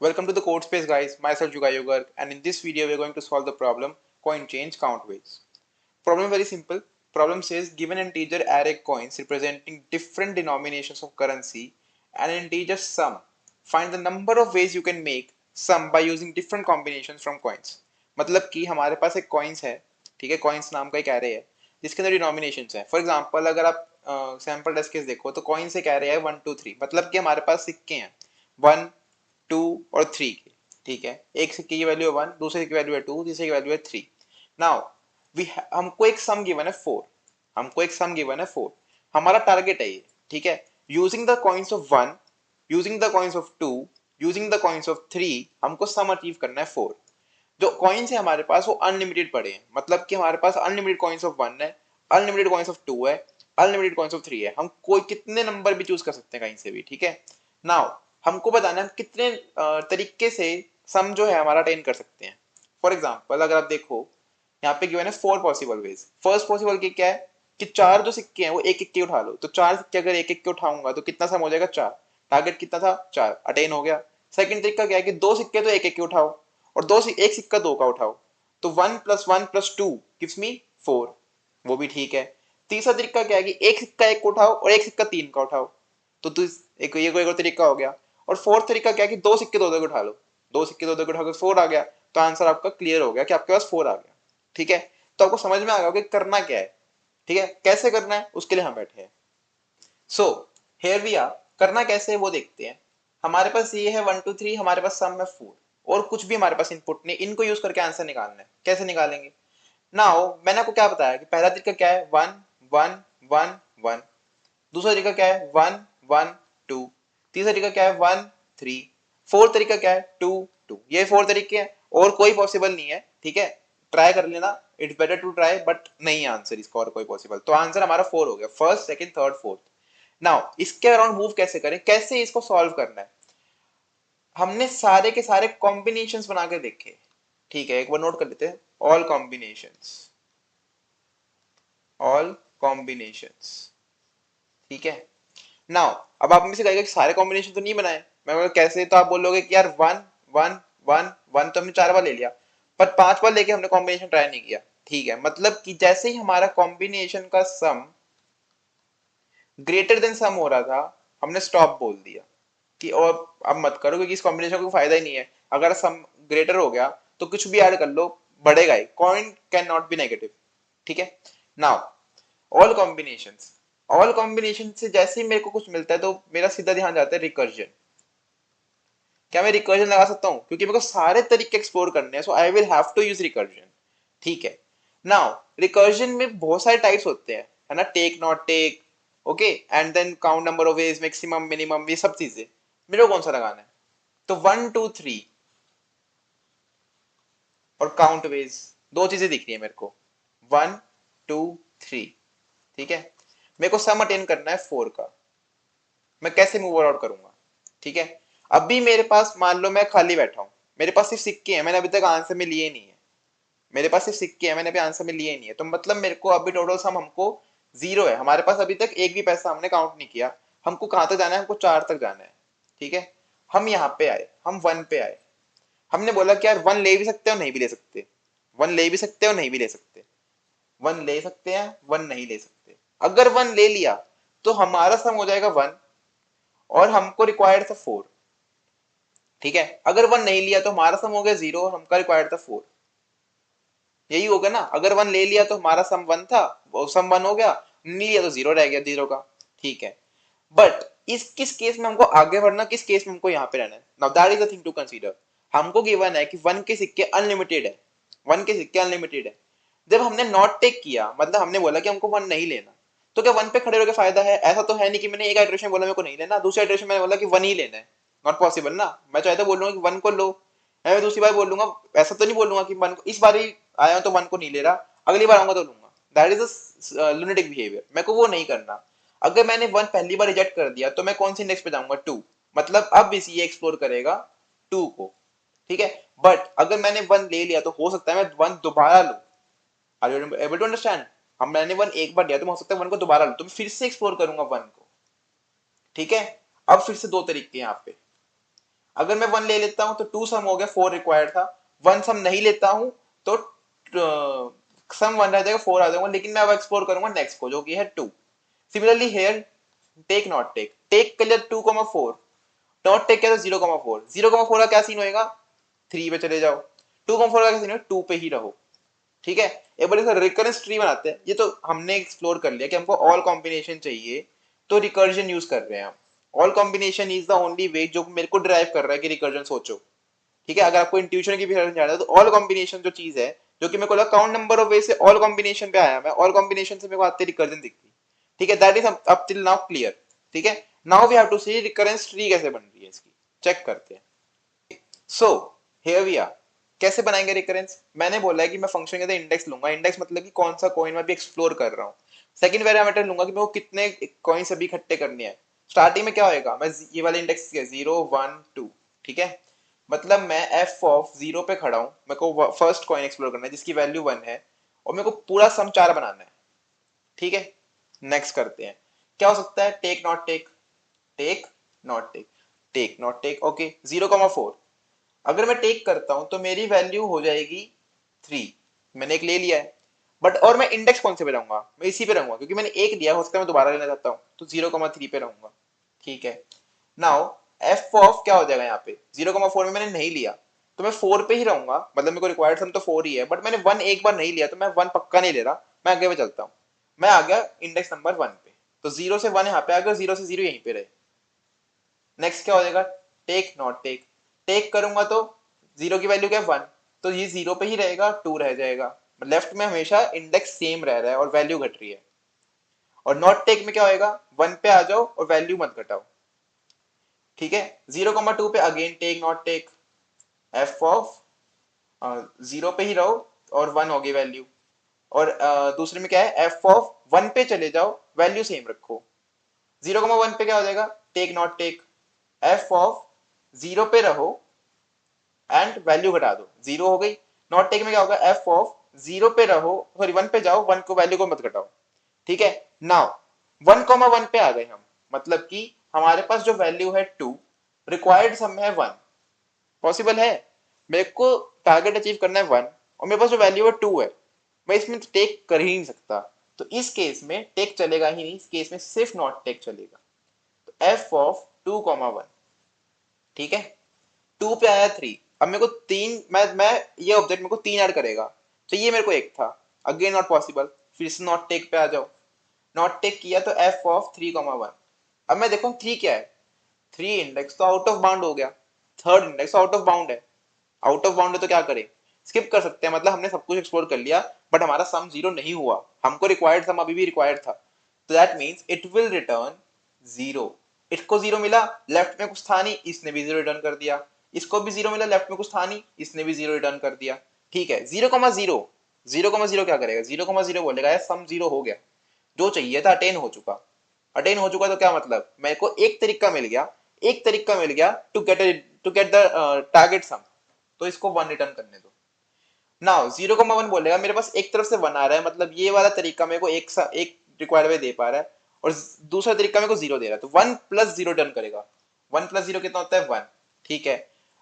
Welcome to the code space guys, myself Juga Yogar, and in this video we're going to solve the problem coin change count ways. Problem very simple. Problem says given an integer array coins representing different denominations of currency and an integer sum. Find the number of ways you can make sum by using different combinations from coins. मतलब कि हमारे पास एक coins है, ठीक है, coins नाम का एक array है जिसके अंदर denominations है. For example अगर आप sample test case देखो तो coins एक array है 1 2 3, मतलब कि हमारे पास सिक्के हैं 1 2 और 3 के, ठीक है. एक सिक्के की वैल्यू है 1, दूसरे की वैल्यू है 2, तीसरे की वैल्यू है 3. नाउ हमको एक सम गिवन है 4. हमको एक सम गिवन है 4. हमारा टारगेट है ये, ठीक है. Using the coins of 1, using the coins of 2, using the coins of 3 हमको सम अचीव करना है 4. जो कॉइन्स है हमारे पास वो अनलिमिटेड पड़े हैं, मतलब कि हमारे पास अनलिमिटेड कॉइन्स ऑफ 1 है, अनलिमिटेड कॉइन्स ऑफ 2 है, अनलिमिटेड कॉइन्स ऑफ 3 है. हम कोई कितने नंबर भी चूज कर सकते हैं कहीं से भी, ठीक है. नाउ हमको बताना है हम कितने तरीके से सम जो है हमारा अटेन कर सकते हैं. फॉर एग्जाम्पल अगर आप देखो यहाँ पे गिवन है 4 पॉसिबल वेज. फर्स्ट पॉसिबल की क्या है कि चार जो सिक्के हैं वो एक एक के उठा लो. तो चार सिक्के अगर एक एक के उठाऊंगा तो कितना सम हो जाएगा 4. टारगेट कितना था 4, अटेन हो गया. सेकंड तरीका क्या है कि दो सिक्के तो एक एक के उठाओ और एक सिक्का दो का उठाओ. तो 1 + 1 + 2 गिव्स मी 4, वो भी ठीक है. तीसरा तरीका क्या है कि एक सिक्का एक को उठाओ और एक सिक्का तीन का उठाओ. तो एक ये कोई और तरीका हो गया. और फोर्थ तरीका क्या है कि दो सिक्के दो के उठा लो. दो सिक्के दो के उठा के 4 आ गया. तो आंसर आपका क्लियर हो गया कि आपके पास 4 आ गया, ठीक है. तो आपको समझ में आ गया कि करना क्या है, ठीक है. कैसे करना है उसके लिए हम बैठे हैं. So here we are. करना कैसे है वो देखते हैं. हमारे पास ये है 1 2 3, हमारे पास सम है 4 और कुछ भी हमारे पास इनपुट नहीं. इनको यूज करके आंसर निकालना है. कैसे निकालेंगे. नाउ मैंने आपको क्या बताया कि पहला तरीका क्या है 1 1 1 1. दूसरा तरीका क्या है 1 1 2. तीसरा तरीका क्या है 1 3. फोर्थ तरीका क्या है 2 2. ये फोर तरीके हैं और कोई पॉसिबल नहीं है, ठीक है. ट्राई कर लेना, it's better to try, but नहीं आंसर इसका और कोई पॉसिबल. तो आंसर हमारा 4 हो गया, first second third fourth. Now इसके अराउंड मूव कैसे करें, कैसे इसको सॉल्व करना है. हमने सारे के सारे कॉम्बिनेशंस बना के देखे, ठीक है. एक बार नोट कर लेते हैं. ऑल कॉम्बिनेशंस, ऑल कॉम्बिनेशंस, ठीक है. नाउ अब आप में से कहेगा कि सारे कॉम्बिनेशन तो नहीं बनाए. मैं बोला कैसे. तो आप बोलोगे कि यार 1 1 1 1 तो हमने 4 बार ले लिया पर 5 बार लेके हमने कॉम्बिनेशन ट्राई नहीं किया, ठीक है. मतलब कि जैसे ही हमारा कॉम्बिनेशन का सम ग्रेटर देन सम हो रहा था हमने स्टॉप बोल दिया कि और अब मत करो क्योंकि इस कॉम्बिनेशन को फायदा ही नहीं है. अगर सम ग्रेटर हो गया तो कुछ भी ऐड कर लो बढ़ेगा ही. Coin can not be negative, ठीक है. Now all combinations, all combination से जैसे ही मेरे को कुछ मिलता है तो मेरा सीधा ध्यान जाता है रिकर्जन. क्या मैं रिकर्जन लगा सकता हूँ क्योंकि मेरे को सारे तरीके एक्सप्लोर करने हैं. So I will have to use recursion, ठीक है. नाउ रिकर्जन में बहुत सारे टाइप्स होते हैं, है ना. Take not take, okay, and then count number of ways, maximum minimum, ये सब चीजें. मेरे को कौन सा लगाना है. तो 1 2 3 और काउंट वेज, दो चीजें दिख रही है मेरे को. 1 2 3, ठीक है. मेरे को सम अटेन करना है 4 का. मैं कैसे मूव आउट करूंगा, ठीक है. अभी मेरे पास मान लो मैं खाली बैठा हूं, मेरे पास सिर्फ सिक्के हैं, मैंने अभी तक आंसर में लिए नहीं है. मेरे पास सिर्फ सिक्के हैं, मैंने अभी आंसर में लिए नहीं है. तो मतलब मेरे को अभी टोटल सम हमको 0 है. हमारे पास अभी तक एक भी पैसा हमने काउंट नहीं किया. हमको कहां तक जाना है, हमको 4 तक जाना है, ठीक है. हम यहाँ पे आए, हम 1 पे आए. हमने बोला कि यार 1 ले भी सकते हो नहीं भी ले सकते. 1 ले भी सकते हो नहीं भी ले सकते. 1 ले सकते हैं, 1 नहीं ले सकते. अगर 1 ले लिया तो हमारा सम हो जाएगा 1 और हमको रिक्वायर्ड था 4, ठीक है. अगर 1 नहीं लिया तो हमारा सम हो गया 0 और हमका रिक्वायर्ड था 4. यही होगा ना. अगर 1 ले लिया तो हमारा सम 1 था, वो सम 1 हो गया. नहीं लिया तो 0 रह गया 0 का, ठीक है. बट इस किस केस में हमको आगे बढ़ना, किस केस में हमको यहाँ पे रहना है. Now that is the thing to consider. हमको गिवन है कि 1 के सिक्के अनलिमिटेड है. 1 के सिक्के अनलिमिटेड है. जब हमने नॉट टेक किया मतलब हमने बोला कि हमको 1 नहीं लेना, तो क्या 1 पे खड़े होकर फायदा है. ऐसा तो है नहीं कि मैंने एक आइटरेशन बोला मेरे को नहीं लेना, दूसरे आइटरेशन मैंने बोला कि 1 ही लेना है. नॉट पॉसिबल ना. मैं चाहे तो बोल लूंगा कि 1 को लो, मैं दूसरी बार बोल लूंगा. ऐसा तो नहीं बोलूंगा कि 1 को इस बार ही आया हूं तो 1 को नहीं ले रहा, अगली बार आऊंगा तो लूंगा. That is a lunatic behaviour. मेरे को वो नहीं करना. अगर मैंने 1 पहली बार रिजेक्ट कर दिया तो मैं कौन सी इंडेक्स पे जाऊंगा 2. मतलब अब इसी ये एक्सप्लोर करेगा 2 को, ठीक है. बट अगर मैंने 1 ले लिया तो हो सकता है मैं 1 दोबारा लूं. Are you able to understand. हम मैंने 1 एक बार लिया तो हो सकता है 1 को दोबारा लूं, तो मैं फिर से एक्सप्लोर करूंगा 1 को, ठीक है. अब फिर से दो तरीके हैं यहाँ पे. अगर मैं 1 ले लेता हूं तो 2 सम हो गया, 4 रिक्वायर्ड था। 1 सम नहीं लेता हूं तो सम 1 रह जाएगा, 4 आ जाएगा, लेकिन मैं अब एक्सप्लोर करूंगा नेक्स्ट को जो कि है 2। Similarly here take not take, take के लिए 2,4, नॉट टेक के 0,4, 0,4 का क्या सीन होएगा, 3 पे चले जाओ। 2,4 का क्या सीन है, 2 पे ही रहो। ठीक है, एक बार रिकरेंस ट्री बनाते हैं। ये तो हमने एक्सप्लोर कर लिया कि हमको ऑल कॉम्बिनेशन चाहिए, तो रिकर्जन यूज कर रहे हैं हम। All combination is the only way जो मेरे को ड्राइव कर रहा है कि रिकर्जन सोचो। ठीक है, अगर आपको इंट्यूशन की भी समझ आ रहा है तो ऑल कॉम्बिनेशन जो चीज है, जो कि मेरे को लगा काउंट नंबर ऑफ वे से ऑल कॉम्बिनेशन पे आया, मैं ऑल कॉम्बिनेशन से मेरे को आते रिकर्जन दिखती। ठीक है, that is up till now clear. ठीक है, now we have to see recurrence tree कैसे बन रही है इसकी, चेक करते हैं। सो हियर वी आर, कैसे बनाएंगे रिकरेंस। मैंने बोला है कि मैं फंक्शन के अंदर इंडेक्स लूंगा, इंडेक्स मतलब कि कौन सा कॉइन मैं भी एक्सप्लोर कर रहा हूँ। सेकंड पैरामीटर लूंगा कि मेरे को कितने कॉइन्स अभी इकट्ठे करने हैं। स्टार्टिंग में क्या होएगा, मैं ये वाले इंडेक्स 0 1 2, ठीक है, मतलब मैं एफ ऑफ 0 पे खड़ा हूँ, मेरे को फर्स्ट कॉइन एक्सप्लोर करना है जिसकी वैल्यू 1 है, और मेरे को पूरा सम 4 बनाना है। ठीक है, नेक्स्ट करते हैं। क्या हो सकता है, take not take, take not take, take not take, okay 0,4। अगर मैं टेक करता हूं तो मेरी वैल्यू हो जाएगी 3, मैंने एक ले लिया है। बट और मैं इंडेक्स कौन से पे रहूंगा, मैं इसी पे रहूंगा क्योंकि मैंने एक लिया, हो सकता है मैं दोबारा लेना चाहता हूं, तो 0,3 पे रहूंगा। ठीक है, नाउ एफ ऑफ क्या हो जाएगा, यहाँ पे 0,4 में मैंने नहीं लिया तो मैं 4 पे ही रहूंगा, मतलब मेरे को रिक्वायर्ड सम तो 4 ही है, बट मैंने 1 एक बार नहीं लिया तो मैं 1 पक्का नहीं ले रहा, मैं आगे पे चलता हूँ। मैं आ गया इंडेक्स नंबर 1 पे, तो 0 से 1 यहाँ पे आ गया, 0 से 0 यहीं पे रहे। नेक्स्ट क्या हो जाएगा, टेक नॉट टेक, टेक करूंगा तो 0 की वैल्यू क्या है 1, तो ये 0 पे ही रहेगा, 2 रह जाएगा। लेफ्ट में हमेशा इंडेक्स सेम रह रहा है और वैल्यू घट रही है। और नॉट टेक में क्या होएगा, 1 पे आ जाओ और वैल्यू मत घटाओ। ठीक है, 0,2 पे again take not take, F of 0 पे ही रहो और 1 होगी वैल्यू। और दूसरे में क्या है, एफ ऑफ 1 पे चले जाओ, वैल्यू सेम रखो। 0,1 पे क्या हो जाएगा, take not take, F of 0 पे रहो एंड वैल्यू घटा दो, 0 हो गई। नॉट टेक में क्या होगा, एफ ऑफ 0 पे रहो, सॉरी 1 पे जाओ, 1 को वैल्यू को मत घटाओ। ठीक है, नाउ 1,1 पे आ गए हम, मतलब कि हमारे पास जो वैल्यू है 2, रिक्वायर्ड सम है 1। पॉसिबल है, मेरे को टारगेट अचीव करना है 1 और मेरे पास जो वैल्यू है 2 है, मैं इसमें तो टेक कर ही नहीं सकता। तो इस केस में टेक चलेगा ही नहीं, इस केस में सिर्फ नॉट टेक चलेगा। तो एफ ऑफ 2,1, ठीक है, 2 पे आया 3, अब मेरे को 3, मैं ये ऑब्जेक्ट मेरे को 3 ऐड करेगा, चाहिए मेरे को एक था, अगेन नॉट पॉसिबल, फिर से नॉट टेक पे आ जाओ। नॉट टेक किया तो एफ ऑफ 3,1। अब मैं देखो 3 क्या है, 3 इंडेक्स तो आउट ऑफ बाउंड हो गया, third index out of bound है। आउट ऑफ बाउंड है तो क्या करें, स्किप कर सकते हैं, मतलब हमने सब कुछ एक्सप्लोर कर लिया, बट हमारा सम 0 नहीं हुआ, हमको रिक्वायर्ड सम अभी भी रिक्वायर्ड था, तो that means it will return 0। इसको 0 मिला, लेफ्ट में कुछ था नहीं, इसने भी 0 रिटर्न कर दिया। इसको भी 0 मिला, लेफ्ट में कुछ था नहीं, इसने भी 0 रिटर्न कर दिया। ठीक है, 0,0, 0,0 क्या करेगा, 0,0 बोलेगा यार सम 0 हो गया, जो चाहिए था अटेन हो चुका। अटेन हो चुका तो क्या मतलब, मेरे को एक तरीका मिल गया, एक तरीका मिल गया टू गेट द टारगेट सम, तो इसको 1 रिटर्न करने दो। नाउ 0,1 बोलेगा मेरे पास एक तरफ से 1 आ रहा है, मतलब ये वाला तरीका मेरे को एक रिक्वायर्ड वे दे पा रहा है, और दूसरा तरीका मेरे को 0 दे रहा है, तो 1 प्लस 0 रिटर्न करेगा। 1 प्लस 0 कितना होता है 1। ठीक है,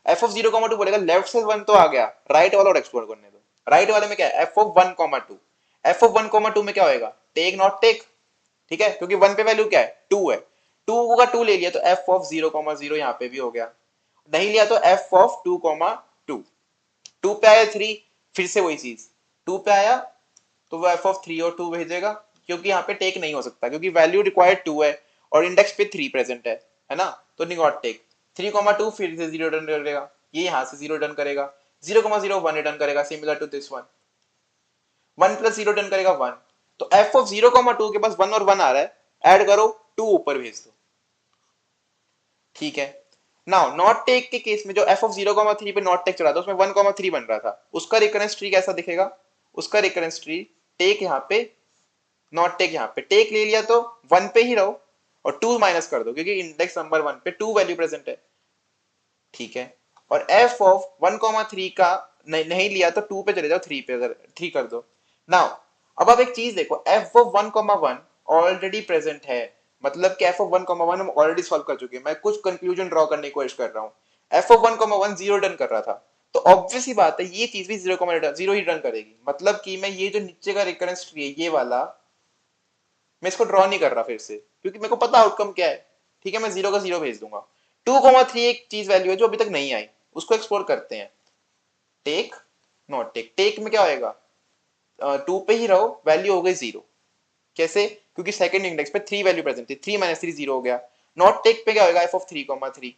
एफ ऑफ 0,2 बोलेगा लेफ्ट से 1 तो आ गया, राइट वाला और एक्सप्लोर करने दो। राइट वाले में क्या है, एफ ऑफ 1,2, एफ ऑफ 1,2 में क्या होएगा, टेक नॉट टेक। ठीक है, क्योंकि 1 पे वैल्यू क्या है 2 है, 2 का 2 ले लिया तो एफ ऑफ 0,0 यहाँ पे भी हो गया, नहीं लिया तो एफ ऑफ 2,2। 2 पे आया 3, फिर से वही चीज, 2 पे आया तो वो एफ ऑफ 3 और 2 भेजेगा, क्योंकि यहाँ पे टेक नहीं हो सकता क्योंकि वैल्यू रिक्वायर्ड 2 है और इंडेक्स पे 3 प्रेजेंट है ना, तो नहीं गॉट टेक। 3,2 फिर से 0 रिटर्न करेगा, ये यहाँ से 0 रिटर्न करेगा, 0,0 1 रिटर्न करेगा, similar to this one. 1 plus 0 return करेगा 1, तो एफ ऑफ 0,2 के पास 1 और 1 आ रहा है, ऐड करो 2 ऊपर भेज दो। ठीक है, नाउ नॉट टेक के केस में जो एफ ऑफ 0,3 पे नॉट टेक चला था उसमें 1,3 बन रहा था, उसका रिकरेंस ट्री कैसा दिखेगा, उसका रिकरेंस ट्री टेक यहाँ पे, नॉट टेक यहाँ पे, टेक ले लिया तो 1 पे ही रहो और 2 माइनस कर दो क्योंकि इंडेक्स नंबर 1 पे 2 वैल्यू प्रेजेंट है। ठीक है, और एफ ऑफ 1,3 का नहीं लिया तो 2 पे चले जाओ, 3 पे 3 कर दो। नाउ अब आप एक चीज देखो, एफ ऑफ 1,1 ऑलरेडी प्रेजेंट है, मतलब कि एफ ऑफ 1,1 हम ऑलरेडी सॉल्व कर चुके हैं, मैं कुछ कंक्लूजन ड्रॉ करने की कोशिश कर रहा हूँ। एफ ऑफ 1,1 जीरो रिटर्न कर रहा था, तो ऑब्वियस ही बात है ये चीज भी जीरो ही रिटर्न करेगी। मतलब कि मैं ये जो नीचे का रिकरेंस ट्री है ये वाला, मैं इसको ड्रॉ नहीं कर रहा फिर से, क्योंकि मेरे को पता आउटकम क्या है। ठीक है, मैं जीरो का जीरो भेज दूंगा। 2,3 एक चीज वैल्यू है जो अभी तक नहीं आई, उसको एक्सप्लोर करते हैं। टेक नॉट टेक, टेक में क्या होएगा, 2 पे ही रहो, वैल्यू हो गई जीरो। कैसे, क्योंकि सेकंड इंडेक्स पे 3 वैल्यू प्रेजेंट थी, 3 माइनस 3 जीरो हो गया। नॉट टेक पे क्या होगा, एफ ऑफ 3,3,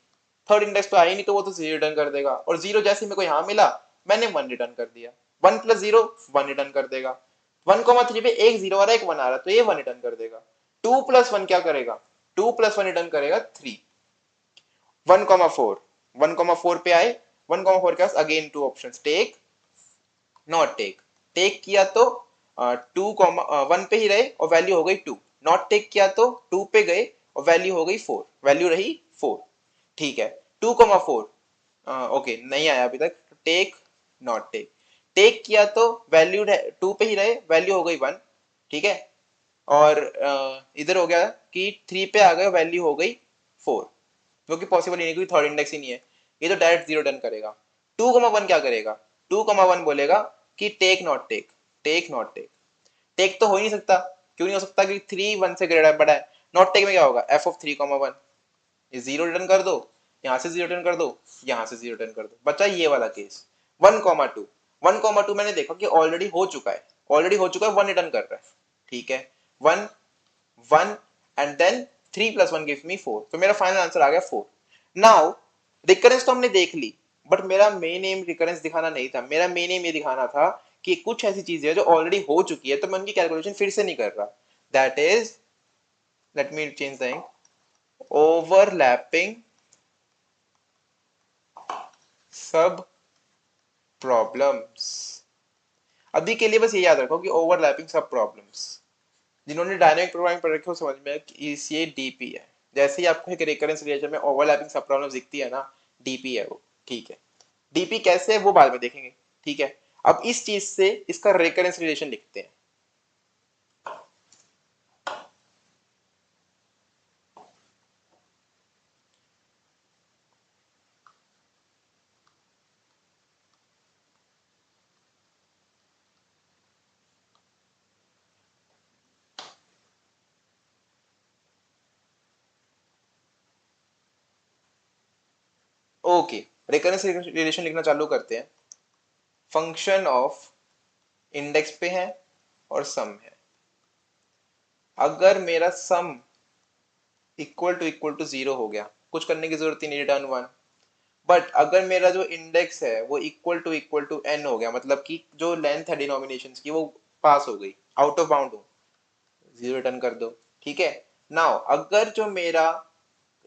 थर्ड इंडेक्स पे आई नहीं तो वो तो जीरो रिटर्न कर देगा, और जीरो जैसे मेरे को यहाँ मिला मैंने 1 रिटर्न कर दिया। 1 प्लस जीरो 1 रिटर्न कर देगा। 1,3 पे एक जीरो आ रहा है एक 1 आ रहा है तो ये 1 रिटर्न कर देगा। 2 प्लस 1 क्या करेगा, 2 प्लस 1 रिटर्न करेगा 3। 1,4, 1,4 पे आए, 1,4 के पास again two option, take not take. Take किया तो 1 पे ही रहे और वैल्यू हो गई 2। नॉट टेक किया तो 2 पे गए और वैल्यू हो गई 4, वैल्यू रही 4। ठीक है, 2,4 ओके नहीं आया अभी तक, टेक नॉट टेक। टेक किया तो वैल्यू 2 पे ही रहे, वैल्यू हो गई 1। ठीक है, और इधर हो गया कि 3 पे आ गए, वैल्यू हो गई 4, जो कि पॉसिबल ही नहीं क्योंकि थर्ड इंडेक्स ही नहीं है। ये तो डायरेक्ट जीरो टर्न करेगा। 2,1 क्या करेगा, 2,1 बोलेगा कि take not take, take not take. Take तो हो ही नहीं सकता, क्यों नहीं हो सकता, क्योंकि 3 1 से ग्रेटर बड़ा है। नॉट टेक में क्या होगा, एफ ऑफ 3,1, ये जीरो रिटर्न कर दो, यहाँ से जीरो रिटर्न कर दो, यहाँ से जीरो रिटर्न कर दो, बचा ये वाला केस। 1,2, 1,2 मैंने देखा कि ऑलरेडी हो चुका है, ऑलरेडी हो चुका है, 1 रिटर्न कर रहा है। ठीक है, 1 1 and then 3 plus 1 gives me 4, तो मेरा फाइनल आंसर आ गया 4। नाउ रिकरेंस तो हमने देख ली, बट मेरा मेन एम रिकरेंस दिखाना नहीं था, मेरा मेन एम ये दिखाना था कि कुछ ऐसी चीजें जो ऑलरेडी हो चुकी है तो मैं उनकी कैलकुलेशन फिर से नहीं कर रहा। That is, let me change the ink, overlapping sub problems. अभी के लिए बस ये याद रखो कि ओवरलैपिंग सब प्रॉब्लम्स, जिन्होंने डायनेमिक प्रोग्रामिंग पढ़ रखी हो समझ में ये डीपी है। जैसे ही आपको एक रिकरेंस रिलेशन में ओवरलैपिंग सब प्रॉब्लम्स दिखती है ना, डीपी है वो। ठीक है, डीपी कैसे है वो बाद में देखेंगे। ठीक है, अब इस चीज से इसका रिकरेंस रिलेशन लिखते हैं। ओके, रिकरेंस रिलेशन लिखना चालू करते हैं। फंक्शन ऑफ इंडेक्स पे है और सम है। अगर मेरा सम इक्वल टू जीरो हो गया, कुछ करने की जरूरत ही नहीं, रिटर्न 1। बट अगर मेरा जो इंडेक्स है वो इक्वल टू एन हो गया, मतलब कि जो लेंथ है डिनोमिनेशन की वो पास हो गई, आउट ऑफ बाउंड हो, जीरो रिटर्न कर दो। ठीक है, नाउ अगर जो मेरा,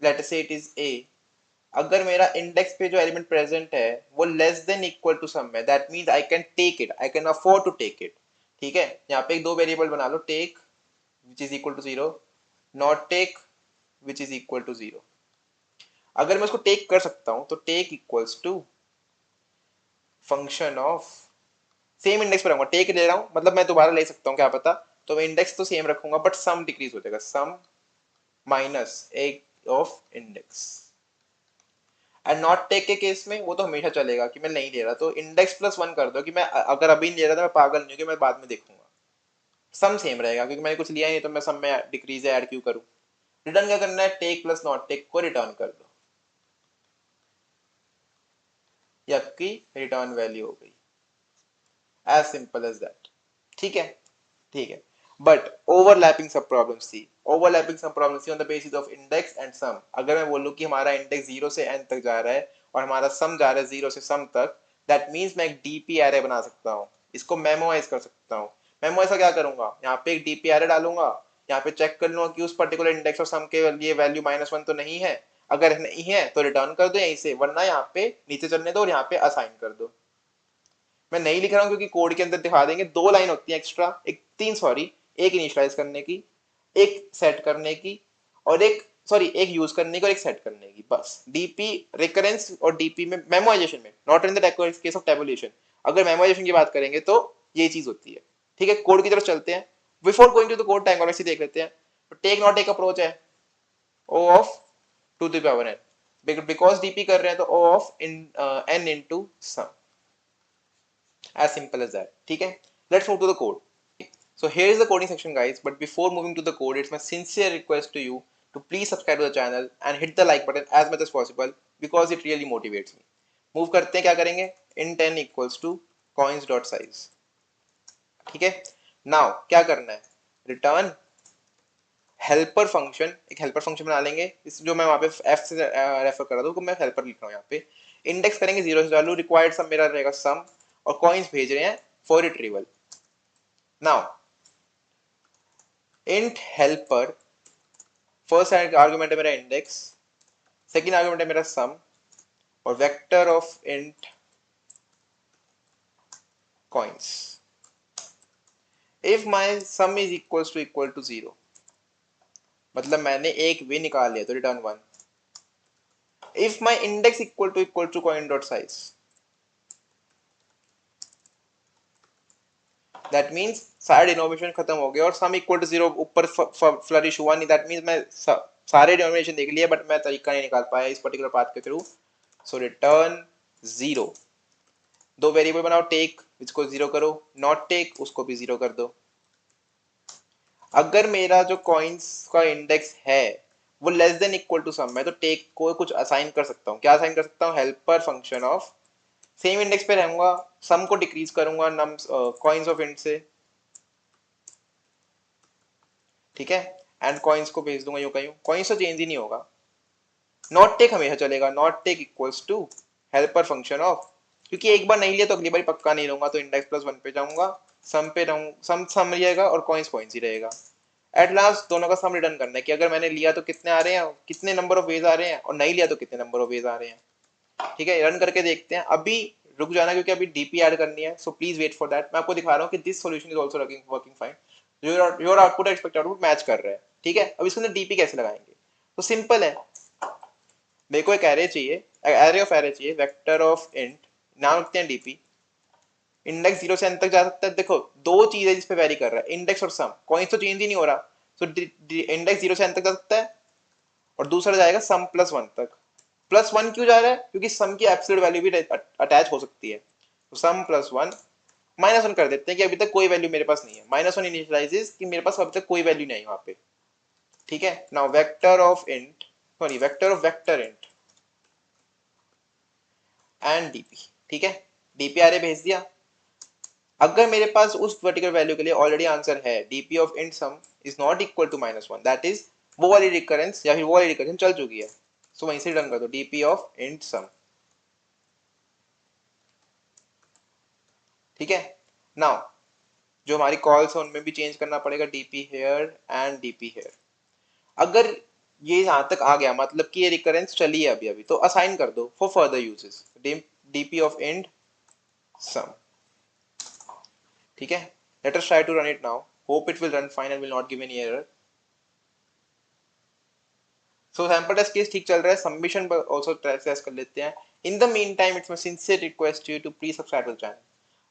लेट से इट इज ए, अगर मेरा इंडेक्स पे जो एलिमेंट प्रेजेंट है वो less than equal to sum है, that means I can take it, I can afford to take it. ठीक है, यहाँ पे एक दो वेरिएबल बना लो, take which is equal to zero, not take which is equal to zero. अगर मैं उसको टेक कर सकता हूं तो take equals to function of, same index पर रहूंगा, टेक ले रहा हूं मतलब मैं दोबारा ले सकता हूं क्या पता, तो मैं इंडेक्स तो सेम रखूंगा बट सम डिक्रीज हो जाएगा, सम माइनस एक of index. And not take के केस में वो तो हमेशा चलेगा कि मैं नहीं ले रहा, तो इंडेक्स प्लस 1 कर दो कि मैं अगर अभी नहीं ले रहा तो मैं पागल नहीं हूं कि मैं बाद में देखूंगा। सम सेम रहेगा क्योंकि मैंने कुछ लिया ही नहीं तो मैं सम में डिक्रीज ऐड क्यों करूं। रिटर्न क्या करना है, टेक प्लस नॉट टेक को रिटर्न कर दो, ये आपकी रिटर्न वैल्यू हो गई, एज सिंपल एज दैट। ठीक है, ठीक है, बट ओवरलैपिंग सब प्रॉब्लम्स थी, ओवरलैपिंग सब प्रॉब्लम्स थी on the basis of index and sum. अगर मैं बोलूं कि हमारा इंडेक्स 0 से n तक जा रहा है और हमारा सम जा रहा है 0 से सम तक, दैट मींस मैं एक डीपी एरे बना सकता हूं, इसको मेमोराइज कर सकता हूं। मेमोराइज का क्या करूंगा, यहाँ पे एक डीपी एरे डालूंगा, यहाँ पे चेक कर लूंगा कि उस पर्टिकुलर इंडेक्स और सम के लिए वैल्यू -1 तो नहीं है, अगर नहीं है तो रिटर्न कर दो यहीं से, वरना यहाँ पे नीचे चलने दो और यहाँ पे असाइन कर दो। मैं नहीं लिख रहा हूँ क्योंकि कोड के अंदर दिखा देंगे, दो लाइन होती है एक्स्ट्रा, एक तीन सॉरी, एक इनिशियलाइज करने की, एक सेट करने की, और एक सॉरी एक यूज करने की और एक सेट करने की, बस। डीपी रिकरेंस और डीपी में मेमोराइजेशन में, not in the case of tabulation, अगर मेमोराइजेशन की बात करेंगे तो ये चीज होती है। ठीक है, कोड की तरफ चलते हैं। Before going to the code typology देख लेते हैं। टेक नॉट टेक अप्रोच है, O of two the power n, because DP कर रहे हैं तो O of n into sum, as simple as that. ठीक है, let's move to the code. So here is the coding section guys, but before moving to the code, it's my sincere request to you to please subscribe to the channel and hit the like button as much as possible because it really motivates me. Move करते हैं, क्या करेंगे, int n equals to coins dot size. ठीक है, now क्या करना है, return helper function, एक हेल्पर फंक्शन बना लेंगे, इस जो मैं वहाँ पे एफ से रेफर कर रहा था, मैं हेल्पर लिख रहा हूँ यहाँ पे, इंडेक्स करेंगे 0 से चालू, रिक्वायर्ड सम मेरा रहेगा सम, और कॉइन्स भेज रहे हैं for retrieval. Now int helper, first argument है मेरा इंडेक्स, सेकंड आर्गुमेंट है मेरा सम, और vector of int coins. If my sum is equal to 0, मतलब मैंने एक भी निकाल लिया तो return 1. If my index equal to coin dot size, that means सारे डिनोमिनेशन खत्म हो गए और सम इक्वल टू 0 ऊपर फ्लरिश हुआ नहीं. दैट मीन्स मैं सारे डिनोमिनेशन देख लिए बट मैं तरीका नहीं निकाल पाया इस पर्टिकुलर पाथ के थ्रू. सो रिटर्न 0. दो वेरिएबल बनाओ, टेक इसको 0 करो, नॉट टेक उसको भी 0 कर दो. अगर मेरा जो कॉइन्स का इंडेक्स है वो less than equal to sum है तो टेक को कुछ असाइन कर सकता हूँ. क्या असाइन कर सकता हूँ, helper function of, same index पे रहूंगा, सम को डिक्रीज करूंगा नम्स कॉइन्स ऑफ इंट से. ठीक है, एंड कॉइन्स को भेज दूंगा यूं का यूं, कॉइन्स तो चेंज ही नहीं होगा. नॉट टेक हमेशा चलेगा, not take equals to helper function of, क्योंकि एक बार नहीं लिया तो अगली बार पक्का नहीं लूंगा, तो इंडेक्स प्लस 1 पे जाऊंगा, सम पे रहूँ, सम रहेगा और कॉइन्स कॉइन्स ही रहेगा. एट लास्ट दोनों का सम रिटर्न करना है कि अगर मैंने लिया तो कितने आ रहे हैं, कितने नंबर ऑफ वेज आ रहे हैं, और नहीं लिया तो कितने नंबर ऑफ वेज आ रहे हैं. ठीक है, रन करके देखते हैं. अभी रुक जाना क्योंकि अभी डीपी ऐड करनी है, so please wait for that. मैं आपको दिखा रहा हूँ कि this solution is also working fine. Your output expected output match कर रहा है. ठीक है, अब इसके अंदर डीपी कैसे लगाएंगे, तो सिंपल है, मेरे को एक एरे चाहिए, एरे ऑफ एरे चाहिए, वेक्टर ऑफ इंट, नाम रखते हैं डीपी. इंडेक्स 0 से n तक जा सकता है. देखो दो चीजें जिस पे वेरी कर रहा है, इंडेक्स और सम, कॉइन्स तो चेंज ही नहीं हो रहा, तो इंडेक्स 0 से n तक जा सकता है, और दूसरा जाएगा सम प्लस 1 तक. प्लस 1 क्यों जा रहा है, क्योंकि सम की एब्सोल्यूट वैल्यू भी अटैच हो सकती है. तो सम प्लस 1, माइनस 1 कर देते हैं कि अभी तक कोई वैल्यू मेरे पास नहीं है. माइनस 1 इनिशियलाइजेस कि मेरे पास अभी तक कोई वैल्यू नहीं है वहां पे. ठीक है, now vector of int, sorry vector of vector int and DP. ठीक है, डीपी आरे भेज दिया. अगर मेरे पास उस पर्टिकुलर वैल्यू के लिए ऑलरेडी आंसर है, DP of int sum is not equal to -1, that is वो वाली रिकरेंस या फिर वो वाली रिकरेंस चल चुकी है, सो वहीं से डन कर दो, डीपी ऑफ इंट सम. ठीक है, नाउ जो हमारी कॉल्स है उनमें भी चेंज करना पड़ेगा, DP here and DP here. अगर ये यहां तक आ गया मतलब कि ये रिकरेंस चली है अभी अभी, तो असाइन कर दो for further uses, DP of int sum. ठीक है, let us try to run it now, hope it will run fine and will not give any error. So sample test case ठीक चल रहा है, सबमिशन आल्सो टेस्ट कर लेते हैं. In the meantime it's my sincere request you to please subscribe to the channel.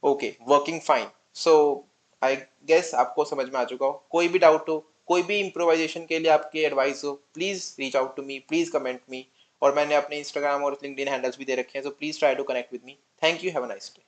Okay, working fine. So I guess आपको समझ में आ चुका हो. कोई भी डाउट हो, कोई भी इम्प्रोवाइजेशन के लिए आपकी एडवाइस हो, please reach out to me, please comment me. और मैंने अपने इंस्टाग्राम और लिंक्डइन हैंडल्स भी दे रखे हैं, so please try to connect with me. Thank you, have a nice day.